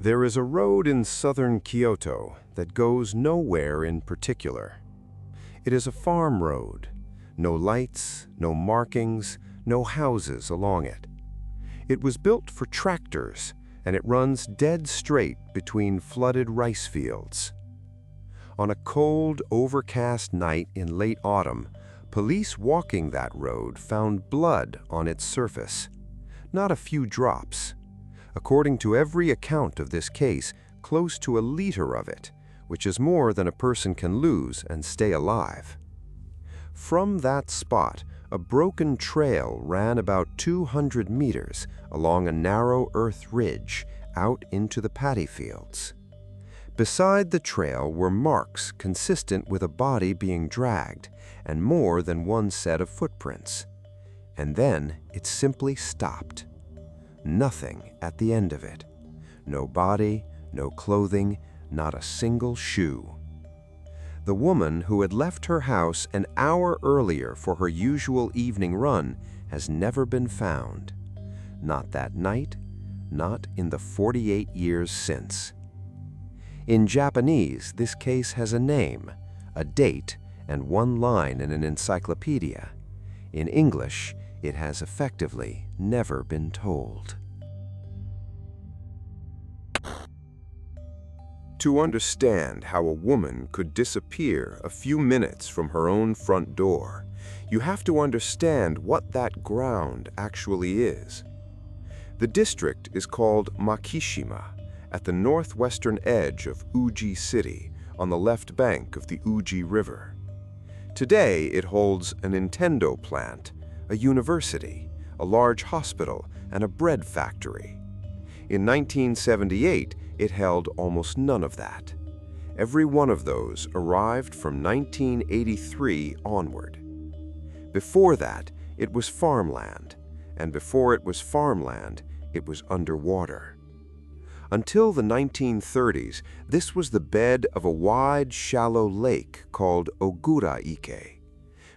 There is a road in southern Kyoto that goes nowhere in particular. It is a farm road. No lights, no markings, no houses along it. It was built for tractors, and it runs dead straight between flooded rice fields. On a cold, overcast night in late autumn, police walking that road found blood on its surface. Not a few drops. According to every account of this case, close to a liter of it, which is more than a person can lose and stay alive. From that spot, a broken trail ran about 200 meters along a narrow earth ridge out into the paddy fields. Beside the trail were marks consistent with a body being dragged and more than one set of footprints. And then it simply stopped. Nothing at the end of it. No body, no clothing, not a single shoe. The woman who had left her house an hour earlier for her usual evening run has never been found. Not that night, not in the 48 years since. In Japanese, this case has a name, a date, and one line in an encyclopedia. In English, it has effectively never been told. To understand how a woman could disappear a few minutes from her own front door, you have to understand what that ground actually is. The district is called Makishima, at the northwestern edge of Uji City, on the left bank of the Uji River. Today, it holds a Nintendo plant, a university, a large hospital, and a bread factory. In 1978, it held almost none of that. Every one of those arrived from 1983 onward. Before that, it was farmland, and before it was farmland, it was underwater. Until the 1930s, this was the bed of a wide, shallow lake called Ogura-ike.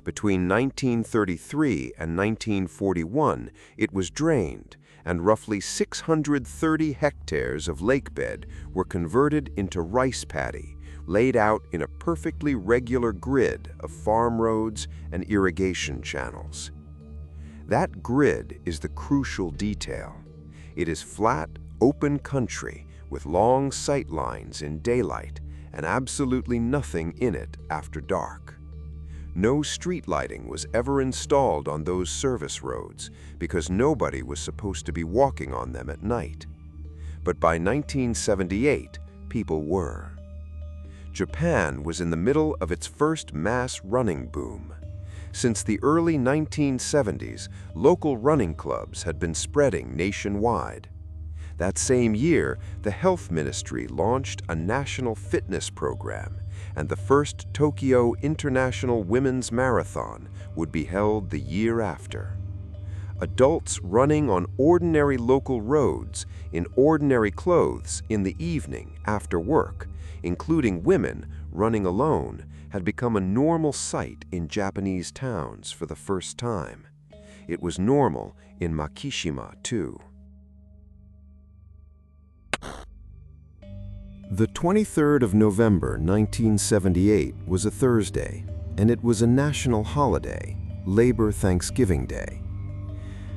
Between 1933 and 1941, it was drained, and roughly 630 hectares of lakebed were converted into rice paddy, laid out in a perfectly regular grid of farm roads and irrigation channels. That grid is the crucial detail. It is flat, open country with long sight lines in daylight and absolutely nothing in it after dark. No street lighting was ever installed on those service roads because nobody was supposed to be walking on them at night. But by 1978, people were. Japan was in the middle of its first mass running boom. Since the early 1970s, local running clubs had been spreading nationwide. That same year, the Health Ministry launched a national fitness program, and the first Tokyo International Women's Marathon would be held the year after. Adults running on ordinary local roads in ordinary clothes in the evening after work, including women running alone, had become a normal sight in Japanese towns for the first time. It was normal in Makishima, too. The 23rd of November 1978 was a Thursday, and it was a national holiday, Labor Thanksgiving Day.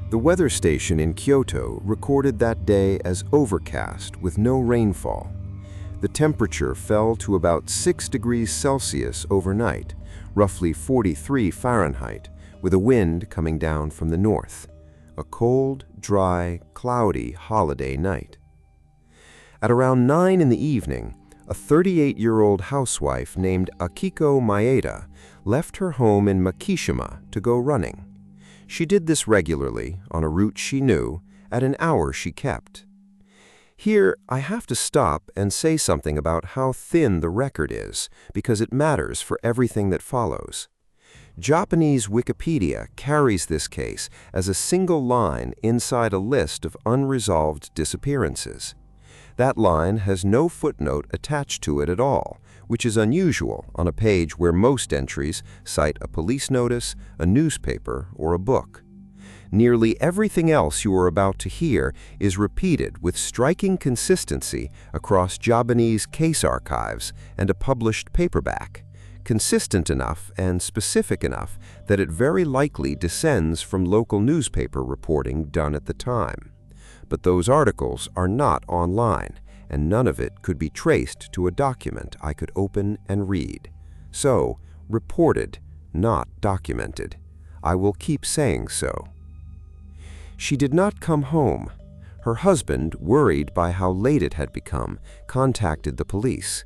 The weather station in Kyoto recorded that day as overcast with no rainfall. The temperature fell to about 6 degrees Celsius overnight, roughly 43 Fahrenheit, with a wind coming down from the north. A cold, dry, cloudy holiday night. At around 9 in the evening, a 38-year-old housewife named Akiko Maeda left her home in Makishima to go running. She did this regularly, on a route she knew, at an hour she kept. Here, I have to stop and say something about how thin the record is, because it matters for everything that follows. Japanese Wikipedia carries this case as a single line inside a list of unresolved disappearances. That line has no footnote attached to it at all, which is unusual on a page where most entries cite a police notice, a newspaper, or a book. Nearly everything else you are about to hear is repeated with striking consistency across Japanese case archives and a published paperback, consistent enough and specific enough that it very likely descends from local newspaper reporting done at the time. But those articles are not online, and none of it could be traced to a document I could open and read. So, reported, not documented. I will keep saying so. She did not come home. Her husband, worried by how late it had become, contacted the police.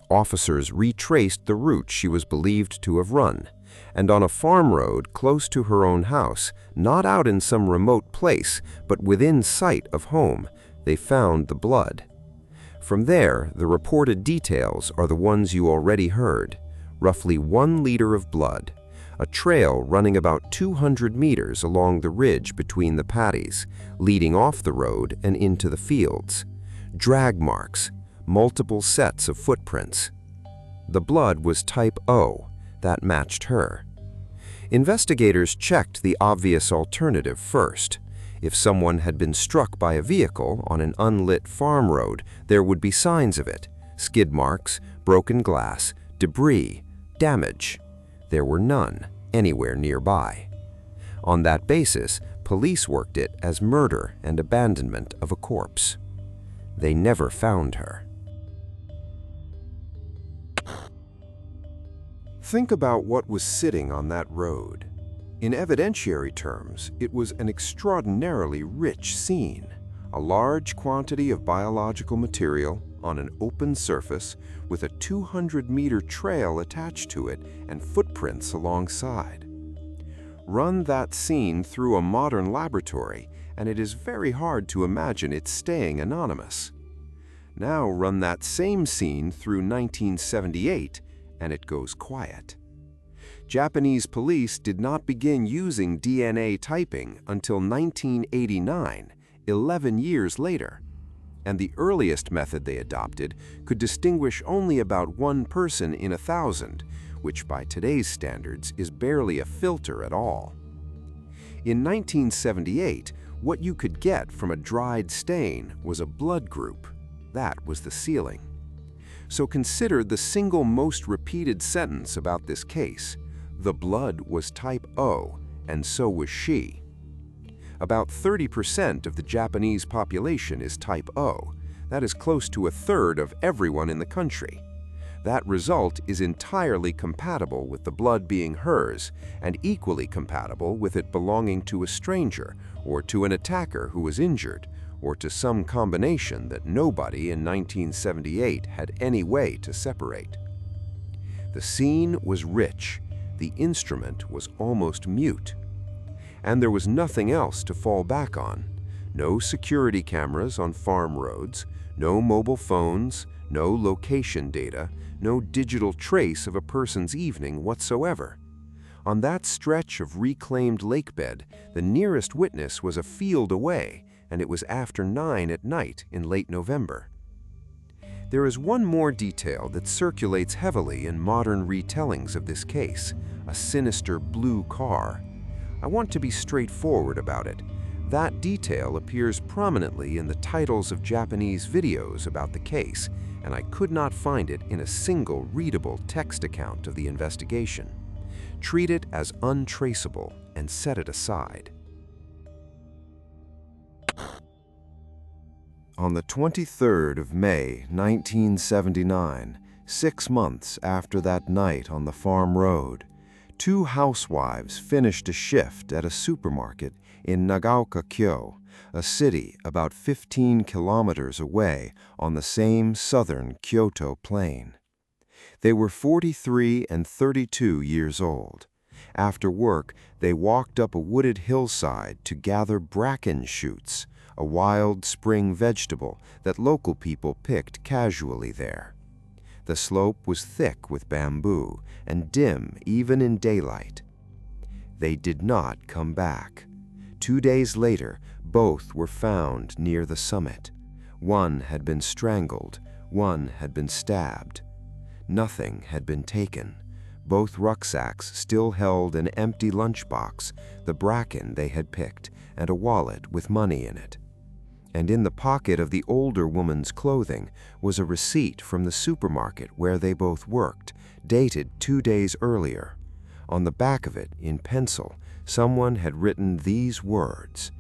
Officers retraced the route she was believed to have run, and on a farm road close to her own house, not out in some remote place, but within sight of home, they found the blood. From there, the reported details are the ones you already heard. Roughly 1 liter of blood, a trail running about 200 meters along the ridge between the paddies, leading off the road and into the fields. Drag marks, multiple sets of footprints. The blood was type O, that matched her. Investigators checked the obvious alternative first. If someone had been struck by a vehicle on an unlit farm road, there would be signs of it: skid marks, broken glass, debris, damage. There were none anywhere nearby. On that basis, police worked it as murder and abandonment of a corpse. They never found her. Think about what was sitting on that road. In evidentiary terms, it was an extraordinarily rich scene. A large quantity of biological material on an open surface with a 200-meter trail attached to it and footprints alongside. Run that scene through a modern laboratory, and it is very hard to imagine it staying anonymous. Now run that same scene through 1978, and it goes quiet. Japanese police did not begin using DNA typing until 1989, 11 years later. And the earliest method they adopted could distinguish only about 1 person in 1,000, which by today's standards is barely a filter at all. In 1978, what you could get from a dried stain was a blood group. That was the ceiling. So consider the single most repeated sentence about this case. The blood was type O, and so was she. About 30% of the Japanese population is type O. That is close to 1/3 of everyone in the country. That result is entirely compatible with the blood being hers, and equally compatible with it belonging to a stranger, or to an attacker who was injured, or to some combination that nobody in 1978 had any way to separate. The scene was rich. The instrument was almost mute. And there was nothing else to fall back on. No security cameras on farm roads, no mobile phones, no location data, no digital trace of a person's evening whatsoever. On that stretch of reclaimed lakebed, the nearest witness was a field away, and it was after 9 at night in late November. There is one more detail that circulates heavily in modern retellings of this case: a sinister blue car. I want to be straightforward about it. That detail appears prominently in the titles of Japanese videos about the case, and I could not find it in a single readable text account of the investigation. Treat it as untraceable and set it aside. On the 23rd of May, 1979, 6 months after that night on the farm road, 2 housewives finished a shift at a supermarket in Nagaokakyo, a city about 15 kilometers away on the same southern Kyoto plain. They were 43 and 32 years old. After work, they walked up a wooded hillside to gather bracken shoots, a wild spring vegetable that local people picked casually there. The slope was thick with bamboo and dim even in daylight. They did not come back. 2 days later, both were found near the summit. One had been strangled, one had been stabbed. Nothing had been taken. Both rucksacks still held an empty lunchbox, the bracken they had picked, and a wallet with money in it. And in the pocket of the older woman's clothing was a receipt from the supermarket where they both worked, dated 2 days earlier. On the back of it, in pencil, someone had written these words: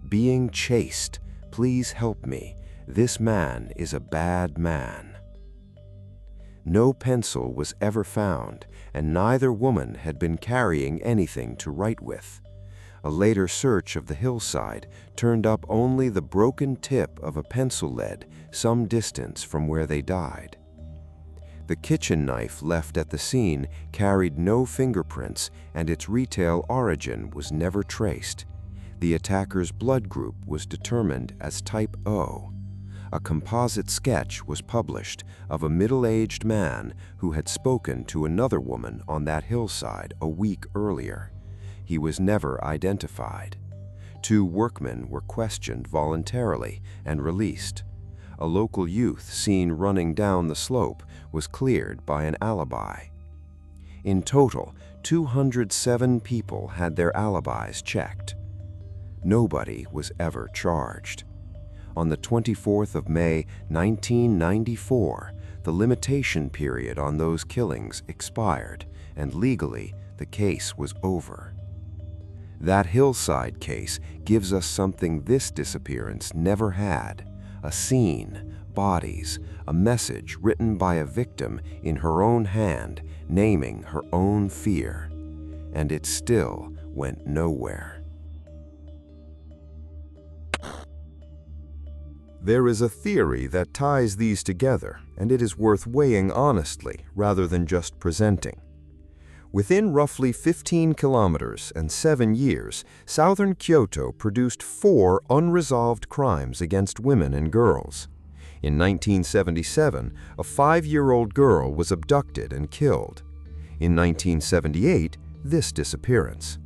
"Being chased. Please help me. This man is a bad man." No pencil was ever found, and neither woman had been carrying anything to write with. A later search of the hillside turned up only the broken tip of a pencil lead some distance from where they died. The kitchen knife left at the scene carried no fingerprints, and its retail origin was never traced. The attacker's blood group was determined as type O. A composite sketch was published of a middle-aged man who had spoken to another woman on that hillside a week earlier. He was never identified. 2 workmen were questioned voluntarily and released. A local youth seen running down the slope was cleared by an alibi. In total, 207 people had their alibis checked. Nobody was ever charged. On the 24th of May, 1994, the limitation period on those killings expired, and legally, the case was over. That hillside case gives us something this disappearance never had: a scene, bodies, a message written by a victim in her own hand, naming her own fear. And it still went nowhere. There is a theory that ties these together, and it is worth weighing honestly rather than just presenting. Within roughly 15 kilometers and 7 years, southern Kyoto produced 4 unresolved crimes against women and girls. In 1977, a 5-year-old girl was abducted and killed. In 1978, this disappearance.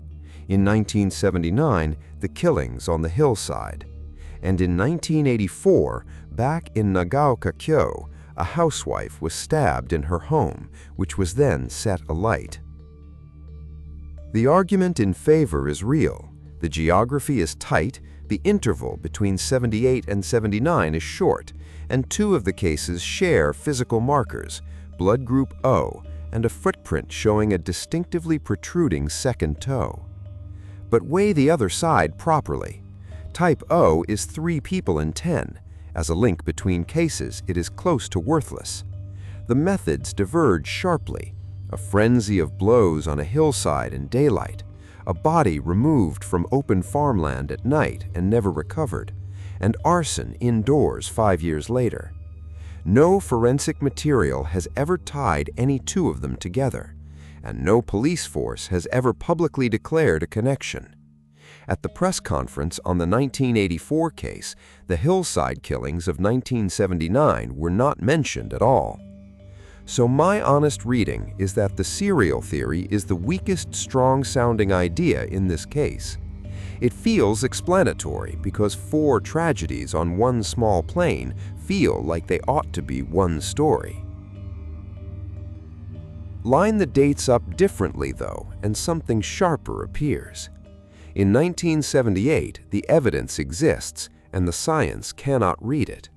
In 1979, the killings on the hillside. And in 1984, back in Nagaokakyo, a housewife was stabbed in her home, which was then set alight. The argument in favor is real. The geography is tight, the interval between 78 and 79 is short, and 2 of the cases share physical markers, blood group O, and a footprint showing a distinctively protruding second toe. But weigh the other side properly. Type O is 3 people in 10. As a link between cases, it is close to worthless. The methods diverge sharply. A frenzy of blows on a hillside in daylight, a body removed from open farmland at night and never recovered, and arson indoors 5 years later. No forensic material has ever tied any 2 of them together, and no police force has ever publicly declared a connection. At the press conference on the 1984 case, the hillside killings of 1979 were not mentioned at all. So my honest reading is that the serial theory is the weakest strong-sounding idea in this case. It feels explanatory because 4 tragedies on one small plane feel like they ought to be one story. Line the dates up differently, though, and something sharper appears. In 1978, the evidence exists, and the science cannot read it.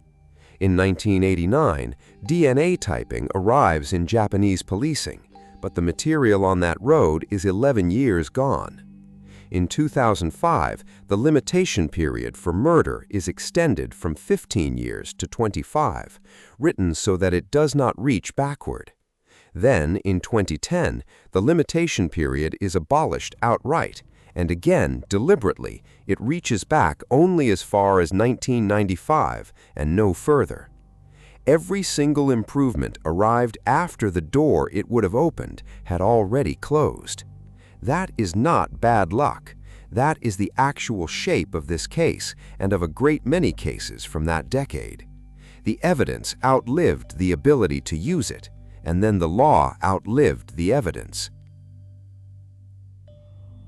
In 1989, DNA typing arrives in Japanese policing, but the material on that road is 11 years gone. In 2005, the limitation period for murder is extended from 15 years to 25, written so that it does not reach backward. Then, in 2010, the limitation period is abolished outright, and again, deliberately, it reaches back only as far as 1995 and no further. Every single improvement arrived after the door it would have opened had already closed. That is not bad luck. That is the actual shape of this case and of a great many cases from that decade. The evidence outlived the ability to use it, and then the law outlived the evidence.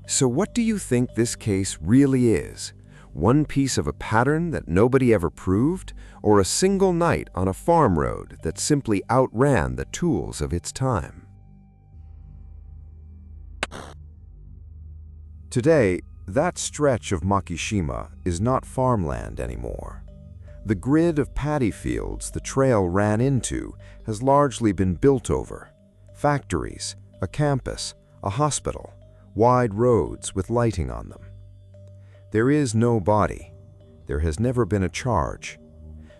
So what do you think this case really is? One piece of a pattern that nobody ever proved, or a single night on a farm road that simply outran the tools of its time? Today, that stretch of Makishima is not farmland anymore. The grid of paddy fields the trail ran into has largely been built over. Factories, a campus, a hospital, wide roads with lighting on them. There is no body. There has never been a charge.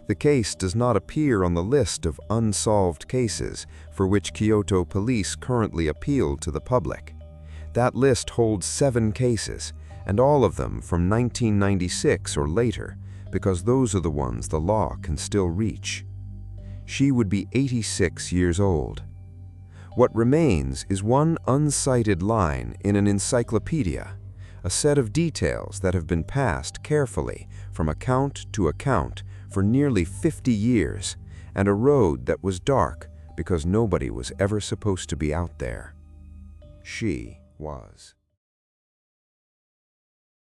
The case does not appear on the list of unsolved cases for which Kyoto police currently appeal to the public. That list holds 7 cases, and all of them from 1996 or later, because those are the ones the law can still reach. She would be 86 years old. What remains is one uncited line in an encyclopedia, a set of details that have been passed carefully from account to account for nearly 50 years, and a road that was dark because nobody was ever supposed to be out there. She was.